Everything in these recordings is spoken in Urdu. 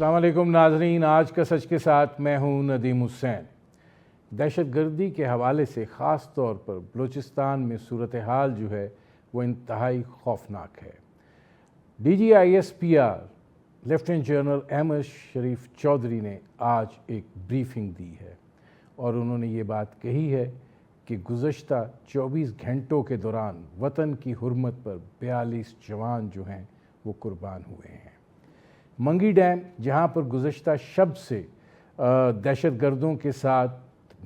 السلام علیکم ناظرین، آج کا سچ کے ساتھ میں ہوں ندیم حسین۔ دہشت گردی کے حوالے سے خاص طور پر بلوچستان میں صورتحال جو ہے وہ انتہائی خوفناک ہے۔ D G I S P R lieutenant general Ahmed Sharif Chaudhry نے آج ایک بریفنگ دی ہے اور انہوں نے یہ بات کہی ہے کہ گزشتہ 24 گھنٹوں کے دوران وطن کی حرمت پر 42 جوان جو ہیں وہ قربان ہوئے ہیں۔ منگی ڈیم جہاں پر گزشتہ شب سے دہشت گردوں کے ساتھ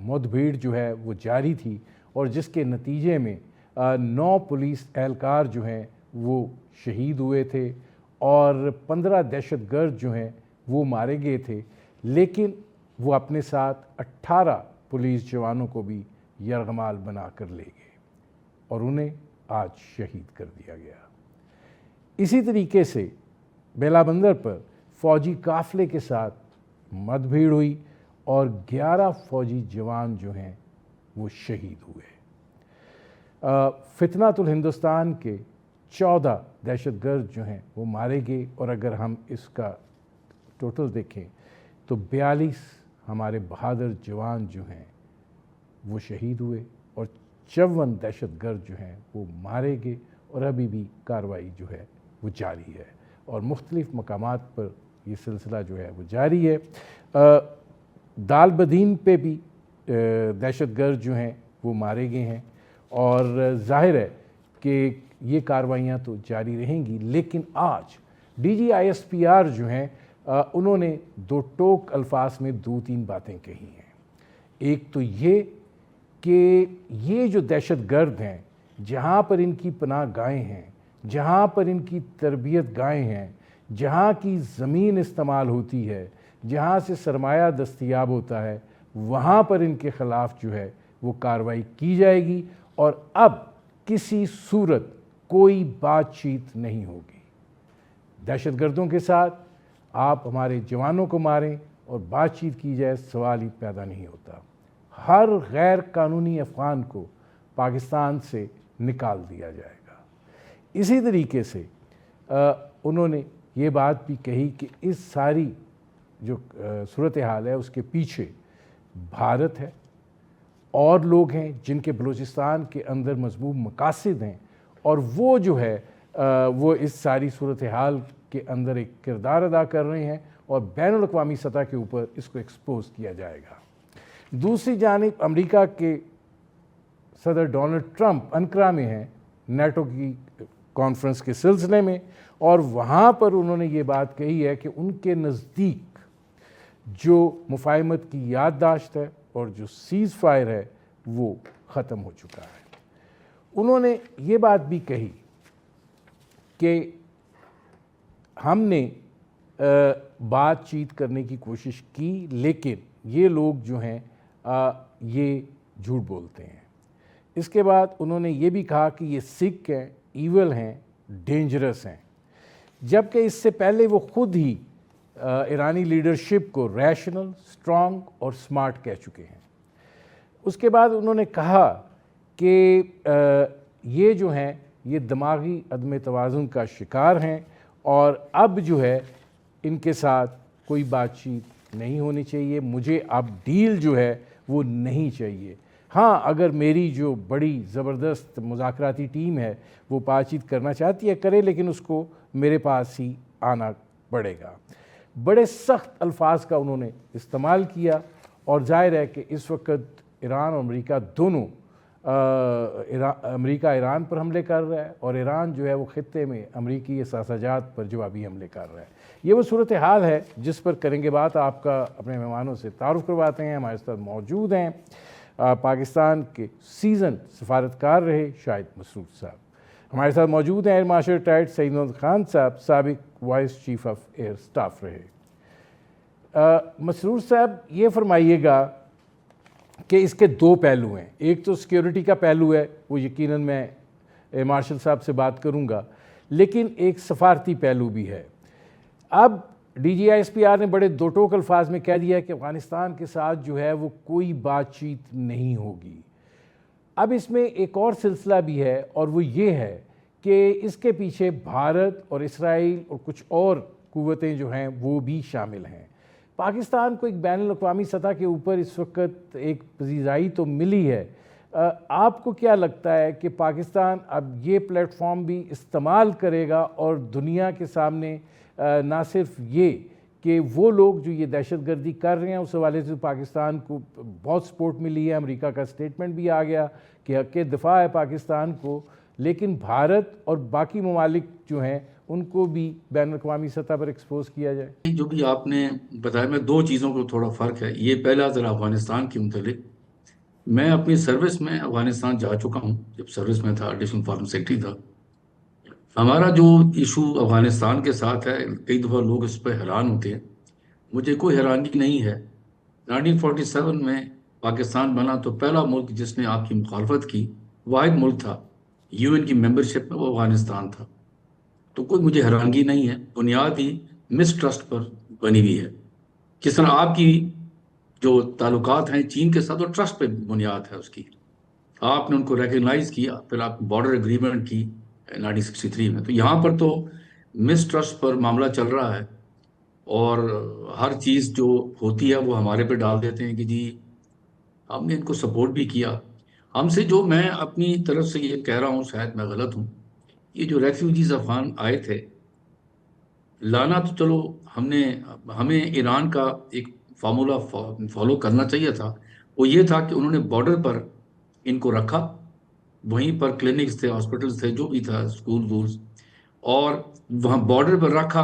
مدبھیڑ جو ہے وہ جاری تھی اور جس کے نتیجے میں 9 پولیس اہلکار جو ہیں وہ شہید ہوئے تھے اور 15 دہشت گرد جو ہیں وہ مارے گئے تھے، لیکن وہ اپنے ساتھ 18 پولیس جوانوں کو بھی یرغمال بنا کر لے گئے اور انہیں آج شہید کر دیا گیا۔ اسی طریقے سے بیلا بندر پر فوجی قافلے کے ساتھ مدبھیڑ ہوئی اور 11 فوجی جوان جو ہیں وہ شہید ہوئے۔ فتنۃ الہندوستان کے 14 دہشت گرد جو ہیں وہ مارے گئے اور اگر ہم اس کا ٹوٹل دیکھیں تو 42 ہمارے بہادر جوان جو ہیں وہ شہید ہوئے اور 54 دہشت گرد جو ہیں وہ مارے گئے اور ابھی بھی کارروائی جو ہے وہ جاری ہے اور مختلف مقامات پر یہ سلسلہ جو ہے وہ جاری ہے۔ دال بدین پہ بھی دہشت گرد جو ہیں وہ مارے گئے ہیں اور ظاہر ہے کہ یہ کارروائیاں تو جاری رہیں گی، لیکن آج D G I S P R جو ہیں انہوں نے 2 ٹوک الفاظ میں 2-3 باتیں کہی ہیں۔ ایک تو یہ کہ یہ جو دہشت گرد ہیں جہاں پر ان کی پناہ گاہیں ہیں، جہاں پر ان کی تربیت گاہیں ہیں، جہاں کی زمین استعمال ہوتی ہے، جہاں سے سرمایہ دستیاب ہوتا ہے، وہاں پر ان کے خلاف جو ہے وہ کارروائی کی جائے گی اور اب کسی صورت کوئی بات چیت نہیں ہوگی۔ دہشت گردوں کے ساتھ آپ ہمارے جوانوں کو ماریں اور بات چیت کی جائے، سوال ہی پیدا نہیں ہوتا۔ ہر غیر قانونی افغان کو پاکستان سے نکال دیا جائے گا۔ اسی طریقے سے انہوں نے یہ بات بھی کہی کہ اس ساری جو صورتحال ہے اس کے پیچھے بھارت ہے اور لوگ ہیں جن کے بلوچستان کے اندر مذموم مقاصد ہیں اور وہ جو ہے وہ اس ساری صورتحال کے اندر ایک کردار ادا کر رہے ہیں اور بین الاقوامی سطح کے اوپر اس کو ایکسپوز کیا جائے گا۔ دوسری جانب امریکہ کے صدر ڈونلڈ ٹرمپ انقرہ میں ہیں نیٹو کی کانفرنس کے سلسلے میں اور وہاں پر انہوں نے یہ بات کہی ہے کہ ان کے نزدیک جو مفاہمت کی یادداشت ہے اور جو سیز فائر ہے وہ ختم ہو چکا ہے۔ انہوں نے یہ بات بھی کہی کہ ہم نے بات چیت کرنے کی کوشش کی لیکن یہ لوگ جو ہیں یہ جھوٹ بولتے ہیں۔ اس کے بعد انہوں نے یہ بھی کہا کہ یہ سکھ ہیں، ایول ہیں، ڈینجرس ہیں، جبکہ اس سے پہلے وہ خود ہی ایرانی لیڈرشپ کو ریشنل، سٹرانگ اور سمارٹ کہہ چکے ہیں۔ اس کے بعد انہوں نے کہا کہ یہ جو ہیں یہ دماغی عدم توازن کا شکار ہیں اور اب جو ہے ان کے ساتھ کوئی بات چیت نہیں ہونی چاہیے، مجھے اب ڈیل جو ہے وہ نہیں چاہیے۔ ہاں اگر میری جو بڑی زبردست مذاکراتی ٹیم ہے وہ بات چیت کرنا چاہتی ہے کرے، لیکن اس کو میرے پاس ہی آنا پڑے گا۔ بڑے سخت الفاظ کا انہوں نے استعمال کیا اور ظاہر ہے کہ اس وقت ایران اور امریکہ دونوں امریکہ ایران پر حملے کر رہا ہے اور ایران جو ہے وہ خطے میں امریکی اثاثہ جات پر جوابی حملے کر رہا ہے۔ یہ وہ صورتحال ہے جس پر کریں گے بات۔ آپ کا اپنے مہمانوں سے تعارف کرواتے ہیں۔ ہمارے ساتھ موجود ہیں پاکستان کے سیزن سفارتکار رہے شاہد مسرور صاحب، ہمارے ساتھ موجود ہیں ایئر مارشل ریٹائرڈ سعید محمد خان صاحب، سابق vice chief of air staff رہے۔ مسرور صاحب یہ فرمائیے گا کہ اس کے 2 پہلو ہیں، ایک تو سیکیورٹی کا پہلو ہے، وہ یقیناً میں ایئر مارشل صاحب سے بات کروں گا، لیکن ایک سفارتی پہلو بھی ہے۔ اب D G I S P R نے بڑے 2 ٹوک الفاظ میں کہہ دیا کہ افغانستان کے ساتھ جو ہے وہ کوئی بات چیت نہیں ہوگی۔ اب اس میں ایک اور سلسلہ بھی ہے اور وہ یہ ہے کہ اس کے پیچھے بھارت اور اسرائیل اور کچھ اور قوتیں جو ہیں وہ بھی شامل ہیں. پاکستان کو ایک بین الاقوامی سطح کے اوپر اس وقت ایک پذیرائی تو ملی ہے. آپ کو کیا لگتا ہے کہ پاکستان اب یہ پلیٹ فارم بھی استعمال کرے گا اور دنیا کے سامنے نہ صرف یہ کہ وہ لوگ جو یہ دہشت گردی کر رہے ہیں اس حوالے سے پاکستان کو بہت سپورٹ ملی ہے, امریکہ کا سٹیٹمنٹ بھی آ گیا کہ حق دفاع ہے پاکستان کو, لیکن بھارت اور باقی ممالک جو ہیں ان کو بھی بین الاقوامی سطح پر ایکسپوز کیا جائے؟ جو بھی آپ نے بتایا, میں دو چیزوں کو تھوڑا فرق ہے. یہ پہلا ذرا افغانستان کے متعلق, میں اپنی سروس میں افغانستان جا چکا ہوں, جب سروس میں تھا, ایڈیشنل فارم سیکرٹری تھا. ہمارا جو ایشو افغانستان کے ساتھ ہے, کئی دفعہ لوگ اس پہ حیران ہوتے ہیں, مجھے کوئی حیرانی نہیں ہے. 1947 میں پاکستان بنا تو پہلا ملک جس نے آپ کی مخالفت کی, واحد ملک تھا یو این کی ممبرشپ میں, وہ افغانستان تھا. تو کوئی مجھے حیرانگی نہیں ہے, بنیاد ہی مس ٹرسٹ پر بنی ہوئی ہے. جس طرح آپ کی جو تعلقات ہیں چین کے ساتھ, وہ ٹرسٹ پہ بنیاد ہے اس کی. آپ نے ان کو ریکگنائز کیا, پھر آپ بارڈر اگریمنٹ کی 1963 میں. تو یہاں پر تو مس ٹرسٹ پر معاملہ چل رہا ہے, اور ہر چیز جو ہوتی ہے وہ ہمارے پہ ڈال دیتے ہیں کہ جی ہم نے ان کو سپورٹ بھی کیا. ہم سے جو میں اپنی طرف سے یہ کہہ رہا ہوں, شاید میں غلط ہوں, یہ جو ریفیوجیز افغان آئے تھے لانا, تو چلو ہمیں ایران کا ایک فارمولا فالو کرنا چاہیے تھا. وہ یہ تھا کہ انہوں نے بارڈر پر ان کو رکھا, وہیں پر کلینکس تھے, ہاسپٹلز تھے, جو بھی تھا, اسکول وولز, اور وہاں بارڈر پر رکھا,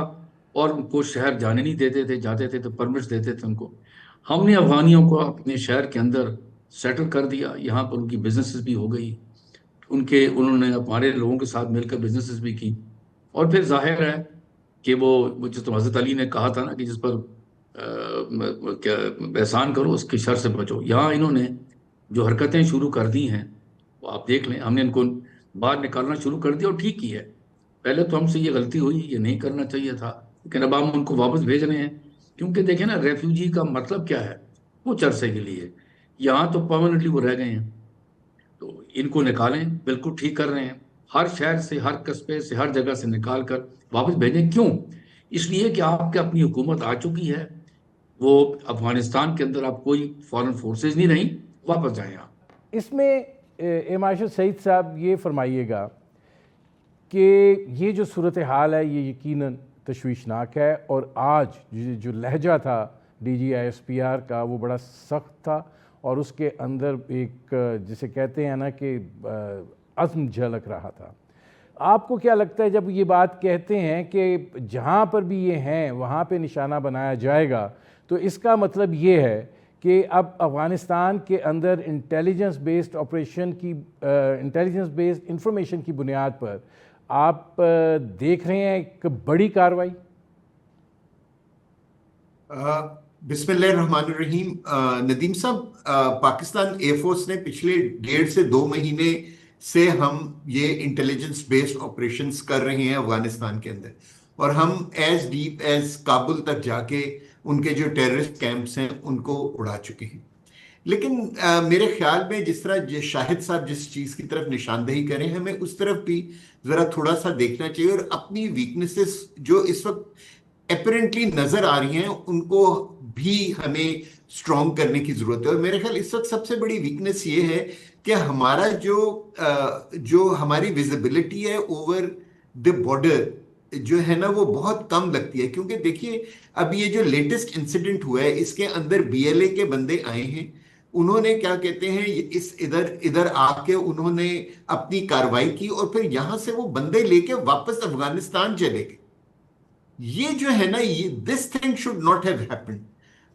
اور ان کو شہر جانے نہیں دیتے تھے, جاتے تھے تو پرمٹس دیتے تھے ان کو. ہم نے افغانیوں کو اپنے شہر کے اندر سیٹل کر دیا, یہاں پر ان کی بزنسز بھی ہو گئی, انہوں نے ہمارے لوگوں کے ساتھ مل کر بزنسز بھی کی. اور پھر ظاہر ہے کہ وہ جس طرح حضرت علی نے کہا تھا نا کہ جس پر احسان کرو اس کی شر سے بچو. یہاں انہوں نے جو حرکتیں شروع کر دی ہیں وہ آپ دیکھ لیں, ہم نے ان کو باہر نکالنا شروع کر دیا, اور ٹھیک کی ہے. پہلے تو ہم سے یہ غلطی ہوئی, یہ نہیں کرنا چاہیے تھا, لیکن اب ہم ان کو واپس بھیج رہے ہیں. کیونکہ دیکھیں نا, ریفیوجی کا مطلب کیا ہے, کچھ عرصے کے لیے, یہاں تو پرماننٹلی وہ رہ گئے ہیں. تو ان کو نکالیں, بالکل ٹھیک کر رہے ہیں, ہر شہر سے, ہر قصبے سے, ہر جگہ سے نکال کر واپس بھیجیں. کیوں؟ اس لیے کہ آپ کے اپنی حکومت آ چکی ہے, وہ افغانستان کے اندر اب کوئی فارن فورسز نہیں رہیں, واپس جائیں آپ. اس میں معاشر سعید صاحب یہ فرمائیے گا کہ یہ جو صورتحال ہے یہ یقیناً تشویشناک ہے, اور آج جو لہجہ تھا D G I S P R کا وہ بڑا سخت تھا, اور اس کے اندر ایک جسے کہتے ہیں نا کہ عزم جھلک رہا تھا. آپ کو کیا لگتا ہے جب یہ بات کہتے ہیں کہ جہاں پر بھی یہ ہیں وہاں پہ نشانہ بنایا جائے گا, تو اس کا مطلب یہ ہے کہ اب افغانستان کے اندر انٹیلیجنس بیسڈ آپریشن کی, انٹیلیجنس بیسڈ انفارمیشن کی بنیاد پر آپ دیکھ رہے ہیں ایک بڑی کارروائی؟ بسم اللہ الرحمن الرحیم. ندیم صاحب, پاکستان ایئر فورس نے پچھلے 1.5 سے 2 مہینے سے ہم یہ انٹیلیجنس بیسڈ آپریشنز کر رہے ہیں افغانستان کے اندر, اور ہم ایز ڈیپ ایز کابل تک جا کے ان کے جو ٹیررسٹ کیمپس ہیں ان کو اڑا چکے ہیں. لیکن میرے خیال میں جس طرح شاہد صاحب جس چیز کی طرف نشاندہی کریں, ہمیں اس طرف بھی ذرا تھوڑا سا دیکھنا چاہیے, اور اپنی ویکنیسز جو اس وقت اپیرنٹلی نظر آ رہی ہیں ان کو بھی ہمیں اسٹرانگ کرنے کی ضرورت ہے. اور میرے خیال اس وقت سب سے بڑی ویکنیس یہ ہے کہ ہمارا جو ہماری ویزیبلٹی ہے اوور دی بارڈر جو ہے نا وہ بہت کم لگتی ہے. کیونکہ دیکھیے اب یہ جو لیٹسٹ انسیڈنٹ ہوا ہے اس کے اندر بی ایل اے کے بندے آئے ہیں, انہوں نے کیا کہتے ہیں اس ادھر آ کے انہوں نے اپنی کاروائی کی, اور پھر یہاں سے وہ بندے لے کے واپس افغانستان چلے گئے. یہ جو ہے نا, یہ this thing should not have happened.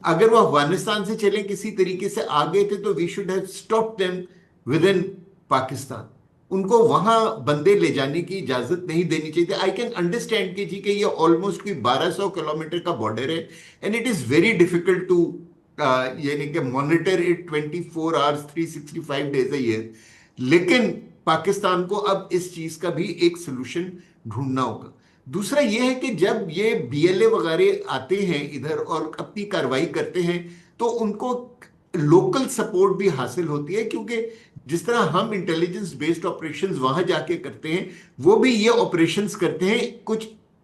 اگر وہ افغانستان سے چلے کسی طریقے سے آگے تھے تو we should have stop them within Pakistan. ان کو وہاں بندے لے جانے کی اجازت نہیں دینی چاہیے تھی. آئی کین انڈرسٹینڈ کہ یہ آلموسٹ کوئی 1200 کلومیٹر کا بارڈر ہے, and it is very difficult to یعنی کہ monitor it 24 hours 365 days a year. لیکن پاکستان کو اب اس چیز کا بھی ایک سلوشن ڈھونڈنا ہوگا. دوسرا یہ ہے کہ جب یہ بی ایل اے وغیرہ آتے ہیں ادھر اور اپنی کاروائی کرتے ہیں تو ان کو لوکل سپورٹ بھی حاصل ہوتی ہے, کیونکہ جس طرح ہم انٹیلیجنس بیسڈ آپریشنز وہاں جا کے کرتے ہیں وہ بھی یہ آپریشنز کرتے ہیں کچھ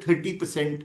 30%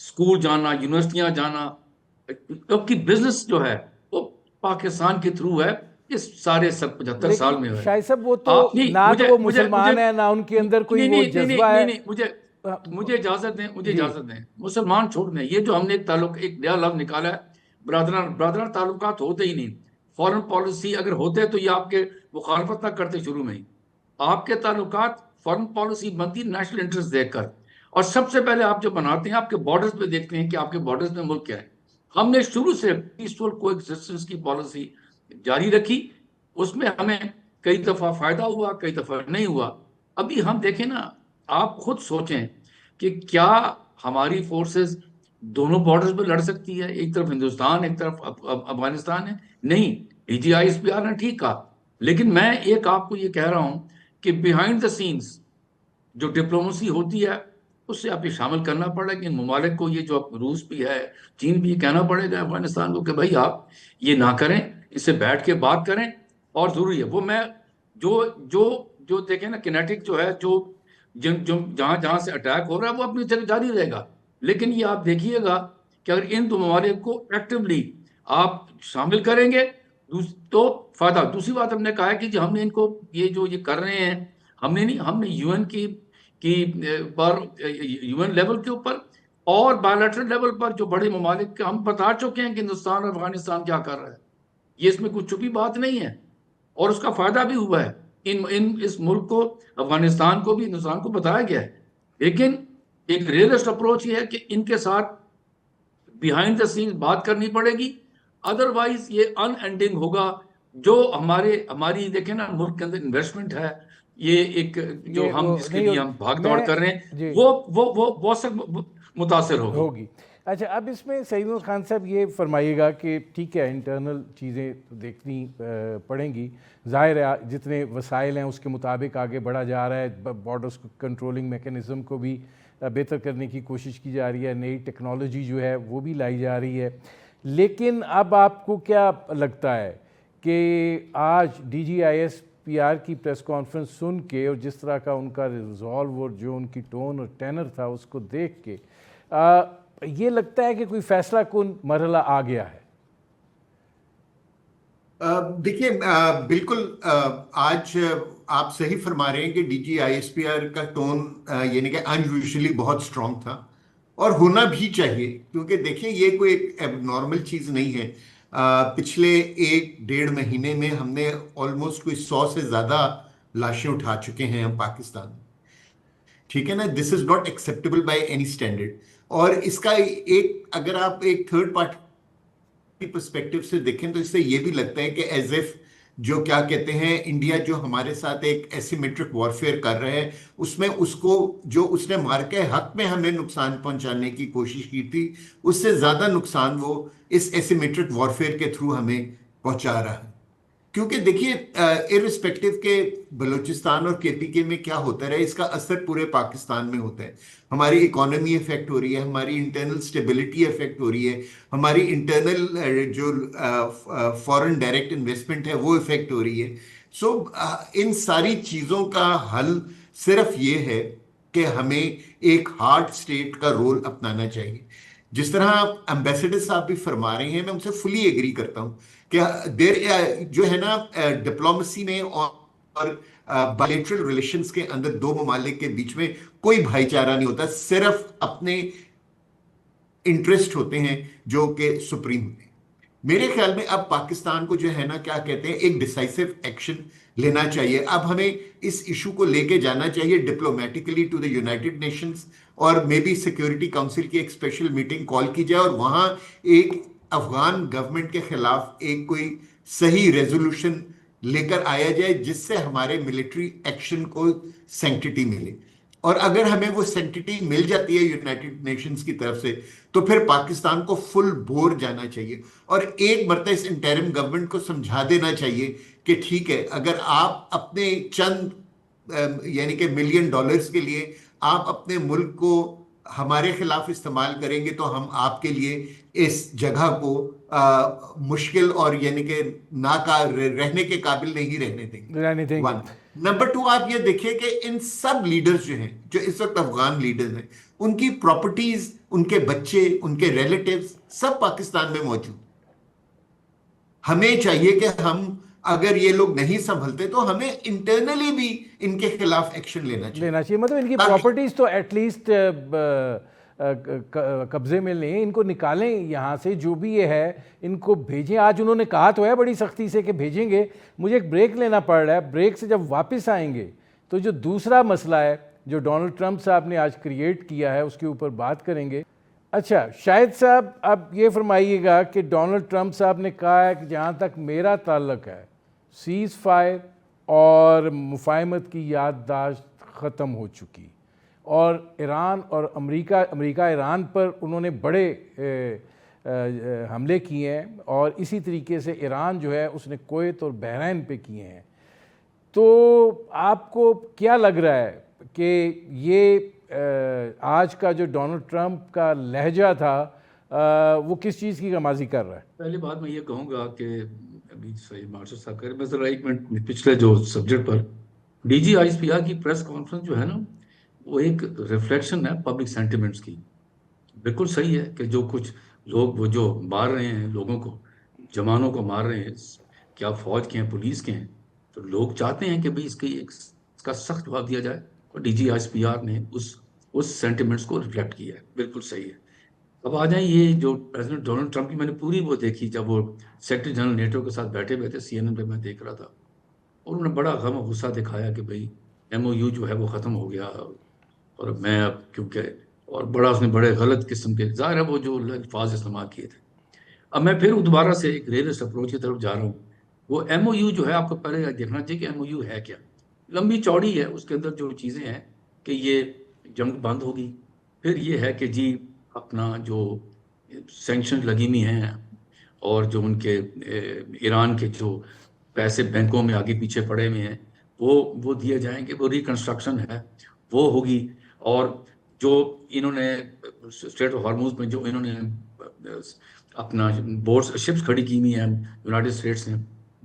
اسکول جانا، یونیورسٹیاں جانا، کیونکہ بزنس جو ہے وہ پاکستان کے تھرو ہے اس سارے 75 سال میں لیکن ہے. شاہد صاحب وہ تو آپ نہیں، نہ تو مجھے وہ مجھے مجھے مسلمان ہے نہ ان کے اندر کوئی نہیں وہ نہیں نہیں جذبہ نہیں ہے. نہیں مجھے اجازت دیں، مجھے جی اجازت دیں. مسلمان چھوڑ دیں، یہ جو ہم نے ایک نیا لفظ نکالا ہے، برادران تعلقات ہوتے ہی نہیں. فورن پالیسی اگر ہوتے تو یہ آپ کے مخالفت نہ کرتے شروع میں ہی. آپ کے تعلقات فورن پالیسی بنتی نیشنل انٹرسٹ دیکھ کر، اور سب سے پہلے آپ جو بناتے ہیں آپ کے بارڈرز پہ دیکھتے ہیں کہ آپ کے بارڈرز میں ملک کیا ہے. ہم نے شروع سے پیسفل کو ایگزسٹنس کی پالیسی جاری رکھی. اس میں ہمیں کئی دفعہ فائدہ ہوا، کئی دفعہ نہیں ہوا. ابھی ہم دیکھیں نا، آپ خود سوچیں کہ کیا ہماری فورسز دونوں بارڈرز پہ لڑ سکتی ہے؟ ایک طرف ہندوستان، ایک طرف افغانستان ہے. نہیں. D G I S P R نے ٹھیک کہا، لیکن میں ایک آپ کو یہ کہہ رہا ہوں کہ بیہائنڈ دا سینز جو ڈپلومسی ہوتی ہے اس سے آپ یہ شامل کرنا پڑے گا ان ممالک کو. یہ جو روس بھی ہے، چین بھی، یہ کہنا پڑے گا افغانستان کو کہ بھائی آپ یہ نہ کریں، اس سے بیٹھ کے بات کریں. اور ضروری ہے وہ میں جو جو جو دیکھیں نا کینیٹک جو ہے، جو جہاں جہاں سے اٹیک ہو رہا ہے وہ اپنی جگہ جاری رہے گا. لیکن یہ آپ دیکھیے گا کہ اگر ان دو ممالک کو ایکٹیولی آپ شامل کریں گے تو فائدہ. دوسری بات ہم نے کہا ہے کہ ہم نے ان کو یہ جو یہ کر رہے ہیں، ہم نے نہیں، ہم نے یو این کی پر یو این لیول کے اوپر اور بائیلیٹرل لیول پر جو بڑے ممالک کے ہم بتا چکے ہیں کہ ہندوستان اور افغانستان کیا کر رہا ہے. یہ اس میں کچھ چھپی بات نہیں ہے، اور اس کا فائدہ بھی ہوا ہے. اس ملک کو، افغانستان کو بھی ہندوستان کو بتایا گیا ہے. لیکن ایک ریئلسٹ اپروچ یہ ہے کہ ان کے ساتھ بیہائنڈ دا سینز بات کرنی پڑے گی. ادروائز یہ ان اینڈنگ ہوگا. جو ہماری دیکھیں نا ملک کے اندر انویسٹمنٹ ہے، یہ ایک جو یہ ہم وہ جس کے نہیں لیے ہم بھاگ دوڑ میں کر رہے ہیں جی وہ بہت سخت متاثر ہوگی. اچھا، اب اس میں سعید خان صاحب یہ فرمائیے گا کہ ٹھیک ہے انٹرنل چیزیں دیکھنی پڑیں گی، ظاہر ہے جتنے وسائل ہیں اس کے مطابق آگے بڑھا جا رہا ہے. بارڈرز کنٹرولنگ میکنزم کو بھی بہتر کرنے کی کوشش کی جا رہی ہے، نئی ٹیکنالوجی جو ہے وہ بھی لائی جا رہی ہے. لیکن اب آپ کو کیا لگتا ہے کہ آج D G I S P R کی پریس کانفرنس سن کے اور جس طرح کا ان کا ریزالو اور جو ان کی ٹون اور ٹینر تھا اس کو دیکھ کے یہ لگتا ہے کہ کوئی فیصلہ کن مرحلہ آ گیا ہے؟ دیکھیے بالکل آج آپ صحیح فرما رہے ہیں کہ D G I S P R کا ٹون یعنی کہ ان یوزلی بہت اسٹرانگ تھا، اور ہونا بھی چاہیے، کیونکہ دیکھیں یہ کوئی ایک اب نارمل چیز نہیں ہے. پچھلے 1-1.5 مہینے میں ہم نے آلموسٹ کوئی 100 سے زیادہ لاشیں اٹھا چکے ہیں ہم پاکستان میں. ٹھیک ہے نا، this is not acceptable by any standard. اور اس کا اگر آپ ایک تھرڈ پارٹی پرسپیکٹو سے دیکھیں تو اس سے یہ بھی لگتا ہے کہ ایز ایف جو کیا کہتے ہیں انڈیا جو ہمارے ساتھ ایک ایسیمیٹرک وارفیئر کر رہا ہے، اس میں اس کو جو اس نے مارکہ حق میں ہمیں نقصان پہنچانے کی کوشش کی تھی، اس سے زیادہ نقصان وہ اس ایسیمیٹرک وارفیئر کے تھرو ہمیں پہنچا رہا ہے. کیونکہ دیکھیے ارسپیکٹو کہ بلوچستان اور کے پی کے میں کیا ہوتا رہا، اس کا اثر پورے پاکستان میں ہوتا ہے. ہماری اکانومی افیکٹ ہو رہی ہے، ہماری انٹرنل سٹیبلٹی افیکٹ ہو رہی ہے، ہماری انٹرنل جو فورن ڈائریکٹ انویسٹمنٹ ہے وہ افیکٹ ہو رہی ہے. سو ان ساری چیزوں کا حل صرف یہ ہے کہ ہمیں ایک ہارڈ اسٹیٹ کا رول اپنانا چاہیے. جس طرح امبیسڈر صاحب بھی فرما رہے ہیں، میں ان سے فلی ایگری کرتا ہوں کہ جو ہے نا ڈپلومسی میں اور بائیلیٹرل ریلیشنز کے اندر دو ممالک کے بیچ میں کوئی بھائی چارہ نہیں ہوتا، صرف اپنے انٹرسٹ ہوتے ہیں جو کہ سپریم ہوتے ہیں. میرے خیال میں اب پاکستان کو جو ہے نا کیا کہتے ہیں ایک ڈیسائسو ایکشن لینا چاہیے. اب ہمیں اس ایشو کو لے کے جانا چاہیے diplomatically to the United Nations, اور مے بی سیکیورٹی کاؤنسل کی ایک اسپیشل میٹنگ کال کی جائے اور وہاں ایک افغان گورنمنٹ کے خلاف ایک کوئی صحیح ریزولوشن لے کر آیا جائے جس سے ہمارے ملٹری ایکشن کو سینکٹیٹی ملے. اور اگر ہمیں وہ سینکٹیٹی مل جاتی ہے یونائٹڈ نیشنز کی طرف سے تو پھر پاکستان کو فل بور جانا چاہیے، اور ایک مرتبہ اس انٹرم گورنمنٹ کو سمجھا دینا چاہیے کہ ٹھیک ہے اگر آپ اپنے چند یعنی کہ $1 ملین کے لیے آپ اپنے ملک کو ہمارے خلاف استعمال کریں گے تو ہم آپ کے لیے اس جگہ کو مشکل اور یعنی کہ رہنے کے قابل نہیں رہنے دیں گے. نمبر 2 آپ یہ دیکھیں کہ ان سب لیڈرز جو ہیں جو اس وقت افغان لیڈرز ہیں ان کی پراپرٹیز، ان کے بچے، ان کے ریلیٹیوز سب پاکستان میں موجود. ہمیں چاہیے کہ ہم اگر یہ لوگ نہیں سنبھلتے تو ہمیں انٹرنلی بھی ان کے خلاف ایکشن لینا چاہیے. مطلب ان کی پراپرٹیز تو ایٹ لیسٹ قبضے میں لیں، ان کو نکالیں یہاں سے، جو بھی یہ ہے ان کو بھیجیں. آج انہوں نے کہا تو ہے بڑی سختی سے کہ بھیجیں گے. مجھے ایک بریک لینا پڑ رہا ہے، بریک سے جب واپس آئیں گے تو جو دوسرا مسئلہ ہے جو ڈونلڈ ٹرمپ صاحب نے آج کریٹ کیا ہے اس کے اوپر بات کریں گے. اچھا شاہد صاحب، اب یہ فرمائیے گا کہ ڈونلڈ ٹرمپ صاحب نے کہا ہے کہ جہاں تک میرا تعلق ہے سیز فائر اور مفاہمت کی یادداشت ختم ہو چکی، اور ایران اور امریکہ ایران پر انہوں نے بڑے حملے کیے ہیں، اور اسی طریقے سے ایران جو ہے اس نے کویت اور بحرین پہ کیے ہیں. تو آپ کو کیا لگ رہا ہے کہ یہ آج کا جو ڈونلڈ ٹرمپ کا لہجہ تھا وہ کس چیز کی غمازی کر رہا ہے؟ پہلی بات میں یہ کہوں گا کہ ابھی صحیح مارشل صاحب کہہ رہے، میں ذرا ایک منٹ پچھلے جو سبجیکٹ پر D G I S P R کی پریس کانفرنس جو ہے نا، وہ ایک ریفلیکشن ہے پبلک سینٹیمنٹس کی. بالکل صحیح ہے کہ جو کچھ لوگ وہ جو مار رہے ہیں لوگوں کو، جوانوں کو مار رہے ہیں، کیا فوج کے ہیں پولیس کے ہیں، تو لوگ چاہتے ہیں کہ بھئی اس کا سخت جواب دیا جائے، اور D G I S P R نے اس سینٹیمنٹس کو ریفلیکٹ کیا ہے. بالکل صحیح ہے. اب آ جائیں یہ جو پریزیڈنٹ ڈونلڈ ٹرمپ کی، میں نے پوری وہ دیکھی جب وہ سیکرٹری جنرل نیٹو کے ساتھ بیٹھے ہوئے تھے، سی این این پہ میں دیکھ رہا تھا، اور انہوں نے بڑا غم و غصہ دکھایا کہ بھئی ایم او یو جو ہے وہ ختم ہو گیا، اور میں اب کیونکہ، اور بڑا اس نے بڑے غلط قسم کے، ظاہر ہے وہ جو الفاظ استعمال کیے تھے. اب میں پھر دوبارہ سے ایک ریئلسٹ اپروچ کی طرف جا رہا ہوں. وہ ایم او یو جو ہے آپ کو پہلے دیکھنا چاہیے کہ ایم او یو ہے کیا. لمبی چوڑی ہے، اس کے اندر جو چیزیں ہیں کہ یہ جنگ بند ہوگی، پھر یہ ہے کہ جی اپنا جو سینکشن لگی ہوئی ہیں اور جو ان کے ایران کے جو پیسے بینکوں میں آگے پیچھے پڑے ہوئے ہیں وہ دیے جائیں گے، وہ ریکنسٹرکشن ہے وہ ہوگی. اور جو انہوں نے اسٹریٹ آف ہارموز میں جو انہوں نے اپنا بورڈز شپس کھڑی کی ہوئی ہیں یونائٹڈ اسٹیٹس نے،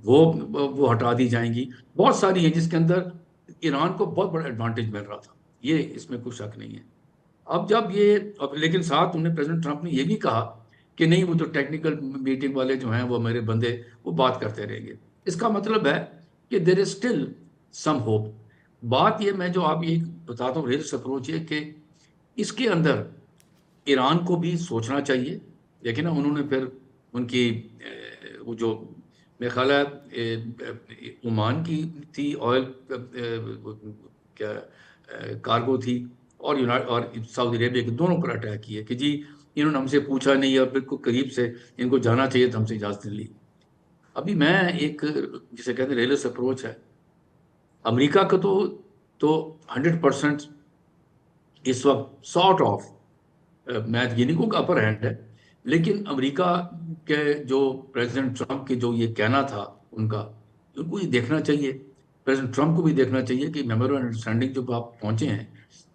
وہ ہٹا دی جائیں گی. بہت ساری ہیں جس کے اندر ایران کو بہت بڑا ایڈوانٹیج مل رہا تھا، یہ اس میں کوئی شک نہیں ہے. اب جب لیکن ساتھ انہیں پریزیڈنٹ ٹرمپ نے یہ بھی کہا کہ نہیں، وہ جو ٹیکنیکل میٹنگ والے جو ہیں وہ میرے بندے وہ بات کرتے رہیں گے. اس کا مطلب ہے کہ دیر از اسٹل سم ہوپ. بات یہ میں جو آپ یہ بتاتا ہوں ریئلسٹ اپروچ ہے کہ اس کے اندر ایران کو بھی سوچنا چاہیے. لیکن انہوں نے پھر ان کی وہ جو میرے خیال ہے عمان کی تھی آئل کیا کارگو تھی، اور سعودی عربیہ کے، دونوں پر اٹیک کیے کہ جی انہوں نے ہم سے پوچھا نہیں، اور بالکل قریب سے ان کو جانا چاہیے تو ہم سے اجازت نہیں لی. ابھی میں ایک جسے کہتے ہیں ریئلسٹ اپروچ ہے، امریکہ کا تو 100% اس وقت سارٹ آف، میں یہ نہیں کہوں کہ اپر ہینڈ ہے، لیکن امریکہ کے جو پریزیڈنٹ ٹرمپ کے جو یہ کہنا تھا ان کو یہ دیکھنا چاہیے، پریزیڈنٹ ٹرمپ کو بھی دیکھنا چاہیے کہ میمورنڈم آف انڈرسٹینڈنگ جو آپ پہنچے ہیں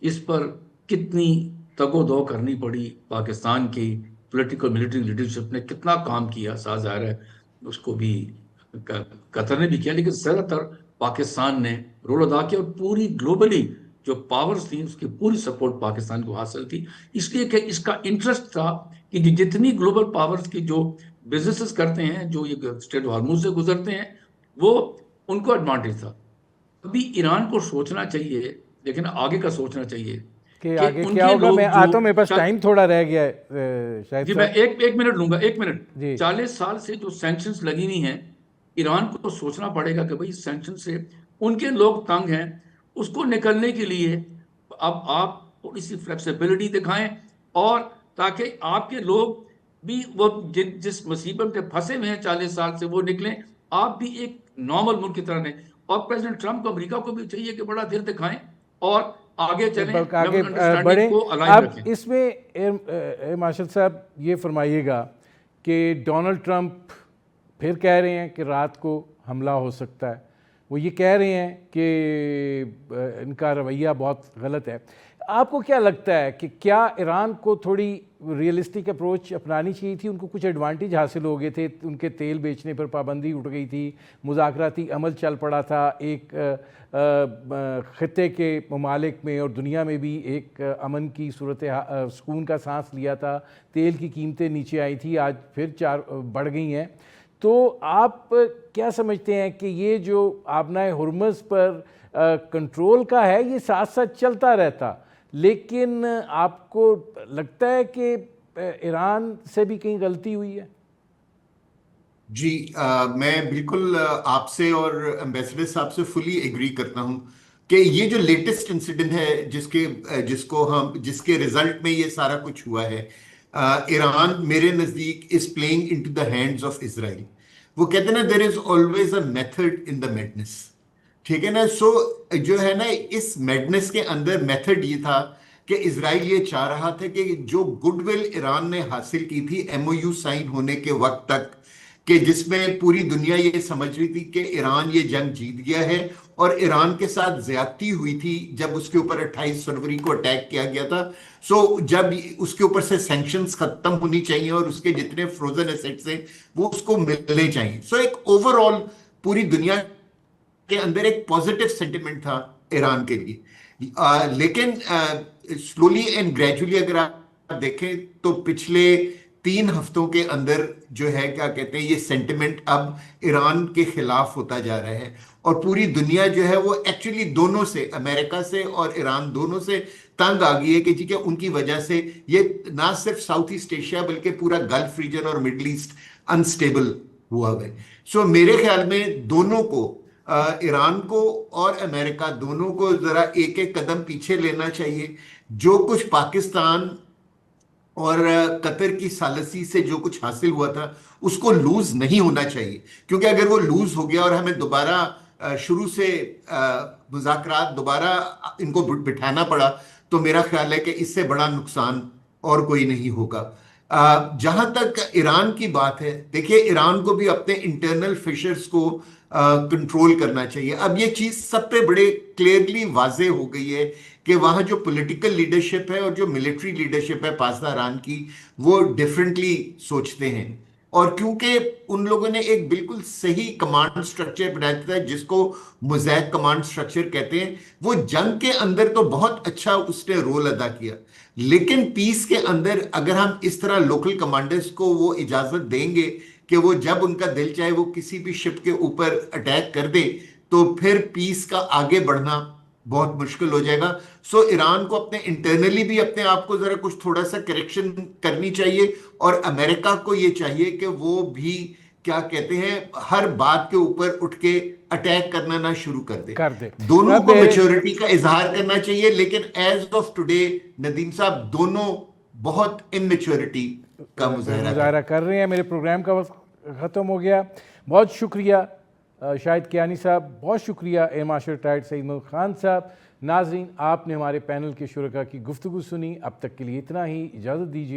اس پر کتنی تگ و دو کرنی پڑی. پاکستان کی پولیٹیکل ملٹری لیڈرشپ نے کتنا کام کیا، ساتھ ظاہر ہے اس کو بھی قطر نے بھی کیا، لیکن زیادہ تر پاکستان نے رول ادا کیا، اور پوری گلوبلی جو پاورز تھیں اس کی پوری سپورٹ پاکستان کو حاصل تھی. اس لیے کہ اس کا انٹرسٹ تھا کہ جتنی گلوبل پاورز کی جو بزنسز کرتے ہیں، جو یہ اسٹریٹ آف ہارموز سے گزرتے ہیں، وہ ان کو ایڈوانٹیج تھا. ابھی ایران کو سوچنا چاہیے، لیکن آگے کا سوچنا چاہیے کہ آگے کیا ہوگا. میں آتا ہوں، میرے پاس ٹائم تھوڑا رہ گیا ہے شاید. جی میں ایک منٹ لوں گا، 1 منٹ. جی 40 سال سے جو سینکشنز لگی ہوئی ہیں، ایران کو سوچنا پڑے گا کہ بھئی سینکشن سے ان کے لوگ تنگ ہیں، اس کو نکلنے کے لیے اب آپ تھوڑی سی فلیکسیبلٹی دکھائیں، اور تاکہ آپ کے لوگ بھی وہ جس مصیبت میں پھنسے ہوئے ہیں 40 سال سے وہ نکلیں، آپ بھی ایک نارمل ملک کی طرح رہیں. اور پریزیڈنٹ ٹرمپ کو امریکہ کو بھی چاہیے کہ بڑا دل دکھائیں اور آگے چلیں، آگے بڑھیں. اب اس میں مارشل صاحب یہ فرمائیے گا کہ ڈونلڈ ٹرمپ پھر کہہ رہے ہیں کہ رات کو حملہ ہو سکتا ہے. وہ یہ کہہ رہے ہیں کہ ان کا رویہ بہت غلط ہے. آپ کو کیا لگتا ہے کہ کیا ایران کو تھوڑی ریئلسٹک اپروچ اپنانی چاہیے تھی؟ ان کو کچھ ایڈوانٹیج حاصل ہو گئے تھے، ان کے تیل بیچنے پر پابندی اٹھ گئی تھی، مذاکراتی عمل چل پڑا تھا، ایک خطے کے ممالک میں اور دنیا میں بھی ایک امن کی صورت سکون کا سانس لیا تھا، تیل کی قیمتیں نیچے آئی تھی، آج پھر بڑھ گئی ہیں. تو آپ کیا سمجھتے ہیں کہ یہ جو آبنائے ہرمز پر کنٹرول کا ہے یہ ساتھ ساتھ چلتا رہتا، لیکن آپ کو لگتا ہے کہ ایران سے بھی کہیں غلطی ہوئی ہے؟ جی میں بالکل آپ سے اور ایمبیسڈر صاحب سے فلی ایگری کرتا ہوں کہ یہ جو لیٹسٹ انسیڈنٹ ہے جس کے ریزلٹ میں یہ سارا کچھ ہوا ہے، ایران میرے نزدیک is playing into the hands of Israel. وہ کہتے ہیں نا there is always a method in the madness. ٹھیک ہے نا. سو جو ہے نا اس میڈنس کے اندر میتھڈ یہ تھا کہ اسرائیل یہ چاہ رہا تھا کہ جو گڈ ول ایران نے حاصل کی تھی ایم او یو سائن ہونے کے وقت تک، کہ جس میں پوری دنیا یہ سمجھ رہی تھی کہ ایران یہ جنگ جیت گیا ہے، اور ایران کے ساتھ زیادتی ہوئی تھی جب اس کے اوپر 28 فروری کو اٹیک کیا گیا تھا. سو جب اس کے اوپر سے سینکشنز ختم ہونی چاہیے اور اس کے جتنے فروزن ایسیٹس ہیں وہ اس کو ملنے چاہیے. سو ایک اوور آل پوری دنیا کے اندر ایک پازیٹیو سینٹیمنٹ تھا ایران کے لیے. لیکن سلولی اینڈ گریجولی اگر آپ دیکھیں تو پچھلے 3 ہفتوں کے اندر جو ہے کیا کہتے ہیں یہ سینٹیمنٹ اب ایران کے خلاف ہوتا جا رہا ہے، اور پوری دنیا جو ہے وہ ایکچولی دونوں سے، امریکہ سے اور ایران دونوں سے تنگ آ گئی ہے کہ جی کہ ان کی وجہ سے یہ نہ صرف ساؤتھ ایسٹ ایشیا بلکہ پورا گلف ریجن اور مڈل ایسٹ انسٹیبل ہوا ہے. سو میرے خیال میں دونوں کو، ایران کو اور امریکہ دونوں کو ذرا ایک ایک قدم پیچھے لینا چاہیے. جو کچھ پاکستان اور قطر کی ثالثی سے جو کچھ حاصل ہوا تھا اس کو لوز نہیں ہونا چاہیے، کیونکہ اگر وہ لوز ہو گیا اور ہمیں دوبارہ شروع سے مذاکرات دوبارہ ان کو بٹھانا پڑا تو میرا خیال ہے کہ اس سے بڑا نقصان اور کوئی نہیں ہوگا. جہاں تک ایران کی بات ہے، دیکھیے ایران کو بھی اپنے انٹرنل فشرز کو کنٹرول کرنا چاہیے. اب یہ چیز سب پہ بڑے کلیئرلی واضح ہو گئی ہے کہ وہاں جو پولیٹیکل لیڈرشپ ہے اور جو ملٹری لیڈرشپ ہے پاسداران کی، وہ ڈیفرنٹلی سوچتے ہیں. اور کیونکہ ان لوگوں نے ایک بالکل صحیح کمانڈ سٹرکچر بنایا تھا جس کو موزیک کمانڈ سٹرکچر کہتے ہیں، وہ جنگ کے اندر تو بہت اچھا اس نے رول ادا کیا، لیکن پیس کے اندر اگر ہم اس طرح لوکل کمانڈرز کو وہ اجازت دیں گے کہ وہ جب ان کا دل چاہے وہ کسی بھی شپ کے اوپر اٹیک کر دے تو پھر پیس کا آگے بڑھنا بہت مشکل ہو جائے گا. سو ایران کو اپنے انٹرنلی بھی اپنے آپ کو ذرا کچھ تھوڑا سا کریکشن کرنی چاہیے، اور امریکہ کو یہ چاہیے کہ وہ بھی کیا کہتے ہیں ہر بات کے اوپر اٹھ کے اٹیک کرنا نہ شروع کر دے. دونوں کو میچورٹی کا اظہار کرنا چاہیے، لیکن ایز آف ٹوڈے ندیم صاحب دونوں بہت اممیچورٹی کا مظاہرہ کر رہے ہیں. میرے پروگرام کا وقت ختم ہو گیا. بہت شکریہ شاہد کیانی صاحب، بہت شکریہ ایئر مارشل ریٹائرڈ سعید محمد خان صاحب. ناظرین، آپ نے ہمارے پینل کے شرکاء کی گفتگو سنی. اب تک کے لیے اتنا ہی، اجازت دیجیے.